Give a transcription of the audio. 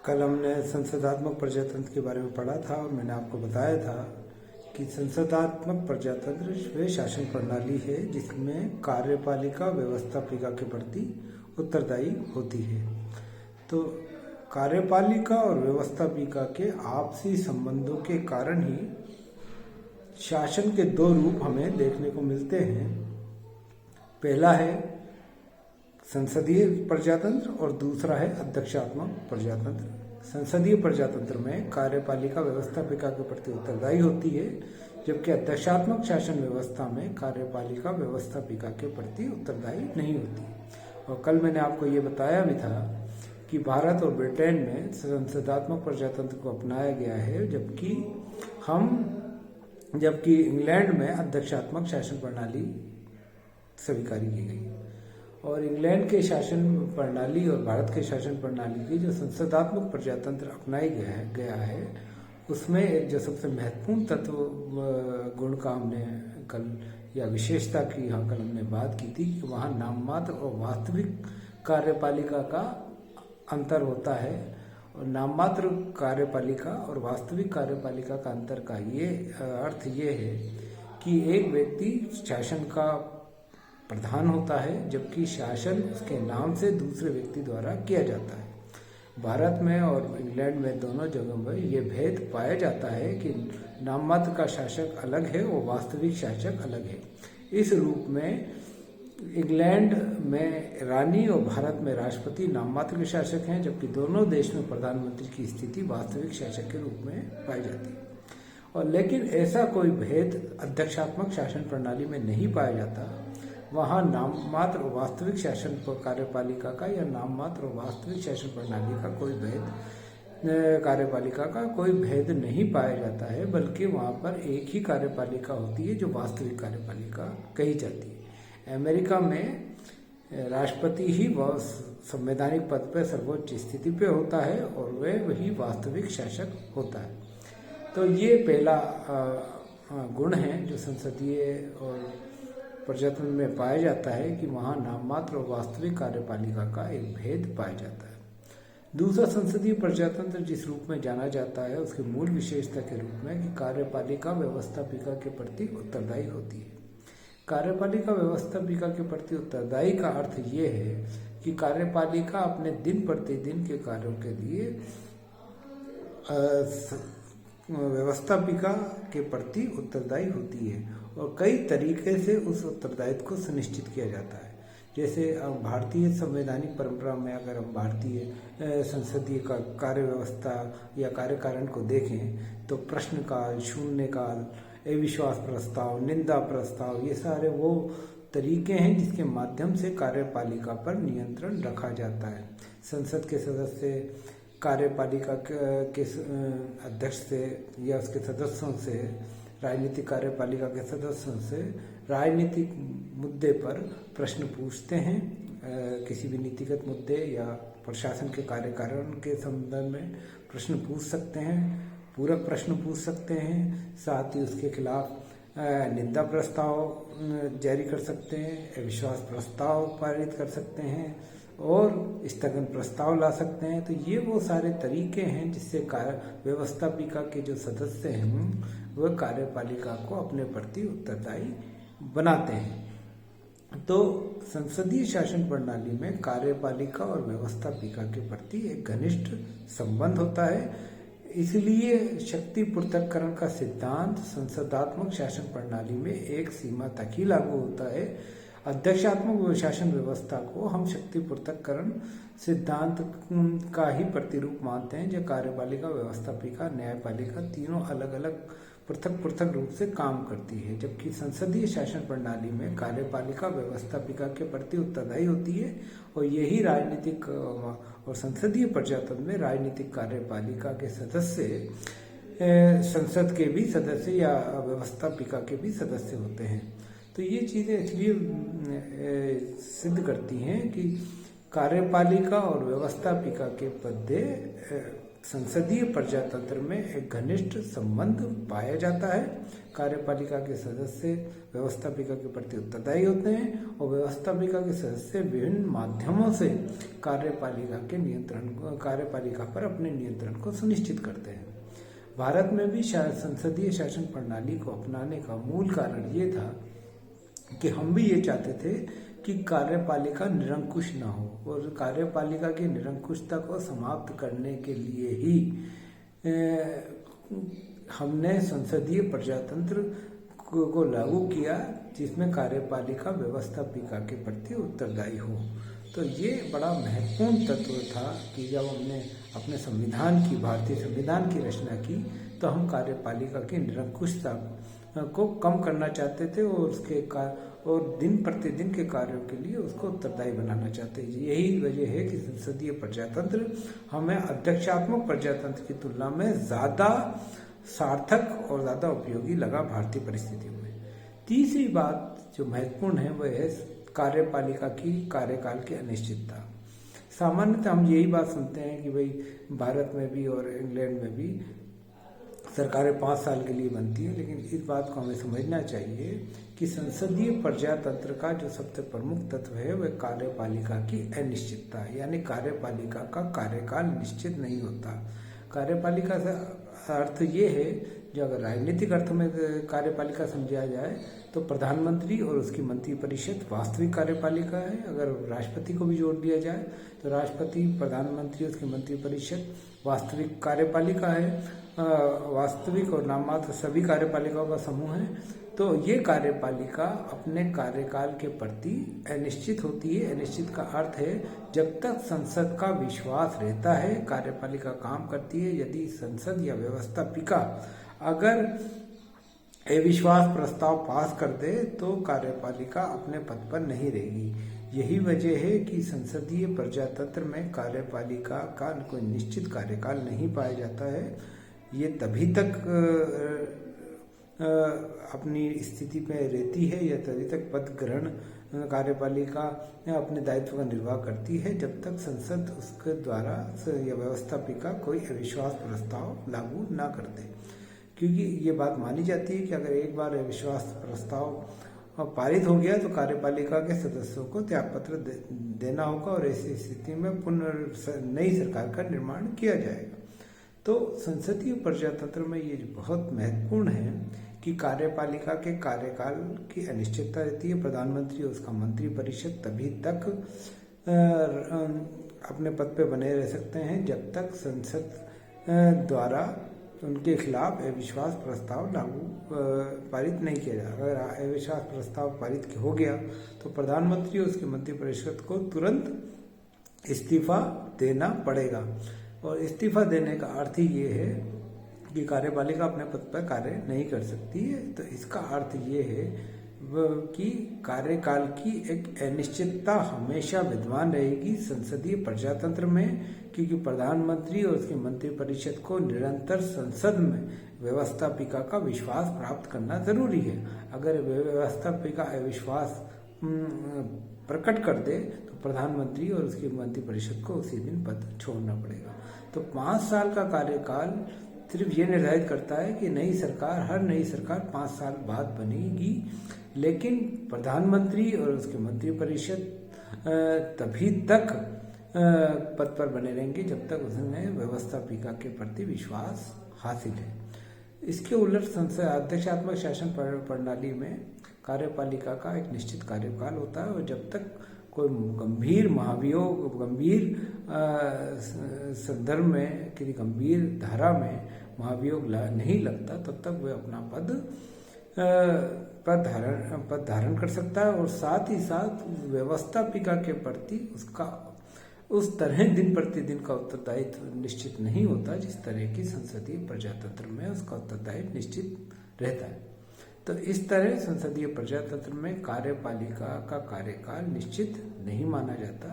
कल हमने संसदात्मक प्रजातंत्र के बारे में पढ़ा था और मैंने आपको बताया था कि संसदात्मक प्रजातंत्र वे शासन प्रणाली है जिसमें कार्यपालिका व्यवस्थापिका के प्रति उत्तरदायी होती है। तो कार्यपालिका और व्यवस्थापिका के आपसी संबंधों के कारण ही शासन के दो रूप हमें देखने को मिलते हैं। पहला है संसदीय प्रजातंत्र और दूसरा है अध्यक्षात्मक प्रजातंत्र। संसदीय प्रजातंत्र में कार्यपालिका व्यवस्थापिका के प्रति उत्तरदायी होती है, जबकि अध्यक्षात्मक शासन व्यवस्था में कार्यपालिका व्यवस्थापिका के प्रति उत्तरदायी नहीं होती। और कल मैंने आपको ये बताया भी था कि भारत और ब्रिटेन में संसदात्मक प्रजातंत्र को अपनाया गया है, जबकि इंग्लैंड में अध्यक्षात्मक शासन प्रणाली स्वीकारी की गई। और इंग्लैंड के शासन प्रणाली और भारत के शासन प्रणाली की जो संसदात्मक प्रजातंत्र अपनाई गया है उसमें एक जो सबसे महत्वपूर्ण तत्व गुण का हमने कल या विशेषता की कल हमने बात की थी कि वहाँ नाममात्र और वास्तविक कार्यपालिका का अंतर होता है। और नाममात्र कार्यपालिका और वास्तविक कार्यपालिका का अंतर का ये अर्थ ये है कि एक व्यक्ति शासन का प्रधान होता है, जबकि शासन उसके नाम से दूसरे व्यक्ति द्वारा किया जाता है। भारत में और इंग्लैंड में दोनों जगहों में ये भेद पाया जाता है कि नाममात्र का शासक अलग है और वास्तविक शासक अलग है। इस रूप में इंग्लैंड में रानी और भारत में राष्ट्रपति नाममात्र के शासक हैं, जबकि दोनों देश में प्रधानमंत्री की स्थिति वास्तविक शासक के रूप में पाई जाती है। और लेकिन ऐसा कोई भेद अध्यक्षात्मक शासन प्रणाली में नहीं पाया जाता। वहाँ नाममात्र और वास्तविक शासन कार्यपालिका का या नाममात्र और वास्तविक शासन प्रणाली का कोई भेद कार्यपालिका का कोई भेद नहीं पाया जाता है, बल्कि वहाँ पर एक ही कार्यपालिका होती है जो वास्तविक कार्यपालिका कही जाती है। अमेरिका में राष्ट्रपति ही वह संवैधानिक पद पर सर्वोच्च स्थिति पे होता है और वही वास्तविक शासक होता है। तो ये पहला गुण है जो संसदीय और प्रजातंत्र में पाया जाता है कि वहाँ नाममात्र और वास्तविक कार्यपालिका का एक भेद पाया जाता है। दूसरा, संसदीय प्रजातंत्र जिस रूप में जाना जाता है उसकी मूल विशेषता के रूप में कि कार्यपालिका व्यवस्थापिका के प्रति उत्तरदायी होती है। कार्यपालिका व्यवस्थापिका के प्रति उत्तरदायी का अर्थ ये है कि कार्यपालिका अपने दिन प्रतिदिन के कार्यों के लिए व्यवस्थापिका के प्रति उत्तरदायी होती है और कई तरीके से उस उत्तरदायित्व को सुनिश्चित किया जाता है। जैसे भारतीय संवैधानिक परंपरा में अगर हम भारतीय संसदीय का कार्य व्यवस्था या कार्यकारण को देखें तो प्रश्नकाल, शून्यकाल, अविश्वास प्रस्ताव, निंदा प्रस्ताव, ये सारे वो तरीके हैं जिसके माध्यम से कार्यपालिका पर नियंत्रण रखा जाता है। संसद के सदस्य कार्यपालिका के अध्यक्ष से या उसके सदस्यों से, राजनीतिक कार्यपालिका के सदस्यों से राजनीतिक मुद्दे पर प्रश्न पूछते हैं। किसी भी नीतिगत मुद्दे या प्रशासन के कार्यकारण के संबंध में प्रश्न पूछ सकते हैं, पूरक प्रश्न पूछ सकते हैं, साथ ही उसके खिलाफ निंदा प्रस्ताव जारी कर सकते हैं, अविश्वास प्रस्ताव पारित कर सकते हैं और स्थगन प्रस्ताव ला सकते हैं। तो ये वो सारे तरीके हैं जिससे व्यवस्थापिका के जो सदस्य हैं वह कार्यपालिका को अपने प्रति उत्तरदायी बनाते हैं। तो संसदीय शासन प्रणाली में कार्यपालिका और व्यवस्थापिका के प्रति एक घनिष्ठ संबंध होता है। इसलिए शक्ति पृथक्करण का सिद्धांत संसदात्मक शासन प्रणाली में एक सीमा तक ही लागू होता है। अध्यक्षात्मक शासन व्यवस्था को हम शक्ति पृथक्करण सिद्धांत का ही प्रतिरूप मानते हैं, जो कार्यपालिका, व्यवस्थापिका, न्यायपालिका तीनों अलग अलग पृथक रूप से काम करती है। जबकि संसदीय शासन प्रणाली में कार्यपालिका व्यवस्थापिका के प्रति उत्तरदायी होती है और यही राजनीतिक और संसदीय प्रजातंत्र में राजनीतिक कार्यपालिका के सदस्य संसद के भी सदस्य या व्यवस्थापिका के भी सदस्य होते हैं। तो ये चीज़ें इसलिए सिद्ध करती हैं कि कार्यपालिका और व्यवस्थापिका के संसदीय प्रजातंत्र में एक घनिष्ठ संबंध पाया जाता है। कार्यपालिका के सदस्य व्यवस्थापिका के प्रति उत्तरदायी होते हैं और व्यवस्थापिका के सदस्य विभिन्न माध्यमों से कार्यपालिका पर अपने नियंत्रण को सुनिश्चित करते हैं। भारत में भी संसदीय शासन प्रणाली को अपनाने का मूल कारण ये था कि हम भी ये चाहते थे कि कार्यपालिका निरंकुश न हो, और कार्यपालिका की निरंकुशता को समाप्त करने के लिए ही हमने संसदीय प्रजातंत्र को लागू किया, जिसमें कार्यपालिका व्यवस्थापिका के प्रति उत्तरदायी हो। तो ये बड़ा महत्वपूर्ण तत्व था कि जब हमने अपने भारतीय संविधान की रचना की तो हम कार्यपालिका की निरंकुशता को कम करना चाहते थे और दिन प्रतिदिन के कार्यों के लिए उसको उत्तरदायी बनाना चाहते थे। यही वजह है कि संसदीय प्रजातंत्र हमें अध्यक्षात्मक प्रजातंत्र की तुलना में ज़्यादा सार्थक और ज़्यादा उपयोगी लगा भारतीय परिस्थितियों में। तीसरी बात जो महत्वपूर्ण है वह है कार्यपालिका की कार्यकाल की अनिश्चितता। सामान्यतः हम यही बात सुनते हैं कि भाई भारत में भी और इंग्लैंड में भी सरकारें 5 साल के लिए बनती हैं, लेकिन इस बात को हमें समझना चाहिए कि संसदीय प्रजातंत्र का जो सबसे प्रमुख तत्व है वह कार्यपालिका की अनिश्चितता है, यानी कार्यपालिका का कार्यकाल निश्चित नहीं होता। कार्यपालिका का अर्थ ये है, जो अगर राजनीतिक अर्थ में कार्यपालिका समझा जाए तो प्रधानमंत्री और उसकी मंत्रिपरिषद वास्तविक कार्यपालिका है। अगर राष्ट्रपति को भी जोड़ दिया जाए तो राष्ट्रपति, प्रधानमंत्री, उसकी मंत्रिपरिषद वास्तविक कार्यपालिका है। वास्तविक और नाममात्र सभी कार्यपालिकाओं का समूह है। तो ये कार्यपालिका अपने कार्यकाल के प्रति अनिश्चित होती है। अनिश्चित का अर्थ है जब तक संसद का विश्वास रहता है कार्यपालिका काम करती है। यदि संसद या व्यवस्थापिका अगर अविश्वास प्रस्ताव पास कर दे तो कार्यपालिका अपने पद पर नहीं रहेगी। यही वजह है कि संसदीय प्रजातंत्र में कार्यपालिका का कोई निश्चित कार्यकाल नहीं पाया जाता है। ये तभी तक अपनी स्थिति में रहती है या तभी तक पद ग्रहण कार्यपालिका अपने दायित्व का निर्वाह करती है जब तक संसद उसके द्वारा या व्यवस्थापिका कोई अविश्वास प्रस्ताव लागू ना कर दे। क्योंकि ये बात मानी जाती है कि अगर एक बार अविश्वास प्रस्ताव पारित हो गया तो कार्यपालिका के सदस्यों को त्यागपत्र देना होगा और ऐसी स्थिति में नई सरकार का निर्माण किया जाएगा। तो संसदीय प्रजातंत्र में ये बहुत महत्वपूर्ण है कि कार्यपालिका के कार्यकाल की अनिश्चितता रहती है। प्रधानमंत्री और उसका मंत्रिपरिषद तभी तक अपने पद पे बने रह सकते हैं जब तक संसद द्वारा उनके खिलाफ अविश्वास प्रस्ताव पारित नहीं किया जाए। अगर अविश्वास प्रस्ताव पारित हो गया तो प्रधानमंत्री और उसके मंत्रिपरिषद को तुरंत इस्तीफा देना पड़ेगा। और इस्तीफा देने का अर्थ ही ये है कि कार्यपालिका अपने पद पर कार्य नहीं कर सकती है। तो इसका अर्थ ये है कि कार्यकाल की एक अनिश्चितता हमेशा विद्यमान रहेगी संसदीय प्रजातंत्र में, क्योंकि प्रधानमंत्री और उसकी मंत्रिपरिषद को निरंतर संसद में व्यवस्थापिका का विश्वास प्राप्त करना जरूरी है। अगर व्यवस्थापिका अविश्वास प्रकट कर दे तो प्रधानमंत्री और उसकी मंत्रिपरिषद को उसी दिन पद छोड़ना पड़ेगा। तो 5 साल का कार्यकाल सिर्फ ये निर्धारित करता है कि हर नई सरकार 5 साल बाद बनेगी, लेकिन प्रधानमंत्री और उसके मंत्रिपरिषद तभी तक पद पर बने रहेंगे जब तक उसमें व्यवस्थापिका के प्रति विश्वास हासिल है। इसके उलट अध्यक्षात्मक शासन प्रणाली में कार्यपालिका का एक निश्चित कार्यकाल होता है और जब तक कोई गंभीर संदर्भ में, किसी गंभीर धारा में महाभियोग नहीं लगता तब तक वह अपना पद धारण कर सकता है और साथ ही साथ व्यवस्थापिका के प्रति उसका उस तरह दिन प्रतिदिन का उत्तरदायित्व निश्चित नहीं होता जिस तरह की संसदीय प्रजातंत्र में उसका उत्तरदायित्व निश्चित रहता है। तो इस तरह संसदीय प्रजातंत्र में कार्यपालिका का कार्यकाल निश्चित नहीं माना जाता।